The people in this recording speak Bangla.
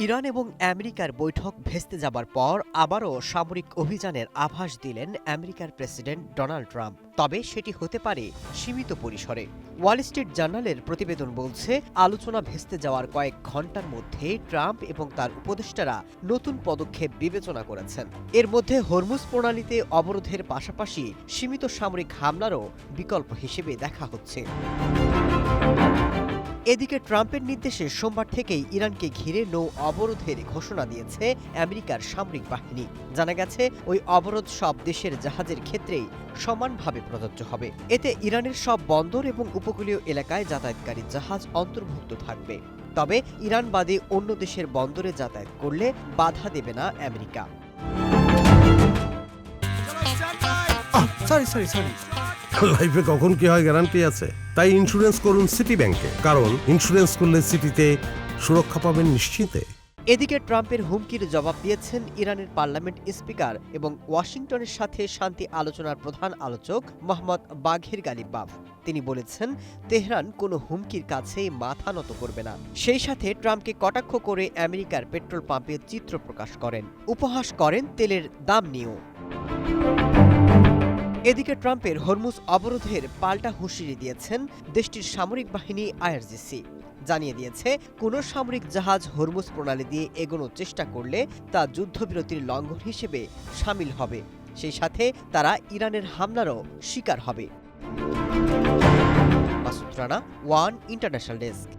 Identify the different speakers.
Speaker 1: ইরান এবং আমেরিকার বৈঠক ভেস্তে যাবার পর আবারও সামরিক অভিযানের আভাস দিলেন আমেরিকার প্রেসিডেন্ট ডোনাল্ড ট্রাম্প। তবে সেটি হতে পারে সীমিত পরিসরে। ওয়াল স্ট্রিট জার্নালের প্রতিবেদন বলছে, আলোচনা ভেস্তে যাওয়ার কয়েক ঘণ্টার মধ্যে ট্রাম্প এবং তার উপদেষ্টারা নতুন পদক্ষেপ বিবেচনা করেছেন। এর মধ্যে হরমুজ প্রণালীতে অবরোধের পাশাপাশি সীমিত সামরিক হামলারও বিকল্প হিসেবে দেখা হচ্ছে। এদিকে ট্রাম্পের নির্দেশে সোমবার থেকেই ইরানকে ঘিরে নৌ অবরোধের ঘোষণা দিয়েছে আমেরিকার সামরিক বাহিনী। জানা গেছে, ওই অবরোধ সব দেশের জাহাজের ক্ষেত্রেই সমানভাবে প্রযোজ্য হবে। এতে ইরানের সব বন্দর এবং উপকূলীয় এলাকায় যাতায়াতকারী জাহাজ অন্তর্ভুক্ত থাকবে। তবে ইরান বাদে অন্য দেশের বন্দরে যাতায়াত করলে বাধা দেবে না আমেরিকা।
Speaker 2: লাইফে কখন কি হয় গ্যারান্টি আছে, তাই ইন্স্যুরেন্স করুন সিটি ব্যাংকে, কারণ ইন্স্যুরেন্স করলে সিটিতে সুরক্ষা পাবেন নিশ্চিন্তে।
Speaker 1: এদিকে ট্রাম্পের হুমকির জবাব দিয়েছেন ইরানের পার্লামেন্ট স্পিকার এবং ওয়াশিংটনের সাথে শান্তি আলোচনার প্রধান আলোচক মোহাম্মদ বাঘের গালিবাফ। তিনি বলেছেন, তেহরান কোনো হুমকির কাছেই মাথা নত করবে না। সেই সাথে ট্রাম্পকে কটাক্ষ করে আমেরিকার পেট্রোল পাম্পের চিত্র প্রকাশ করেন, উপহাস করেন তেলের দাম নিয়েও। এদিকে ট্রাম্পের হরমুজ অবরোধের পাল্টা হুঁশিয়ারি দিয়েছেন দেশটির সামরিক বাহিনী আইআরজিসি। জানিয়ে দিয়েছে, কোনো সামরিক জাহাজ হরমুজ প্রণালী দিয়ে এগোনোর চেষ্টা করলে তা যুদ্ধবিরতির লঙ্ঘন হিসেবে শামিল হবে। সেই সাথে তারা ইরানের হামলারও শিকার হবে। Masud Rana, one international desk.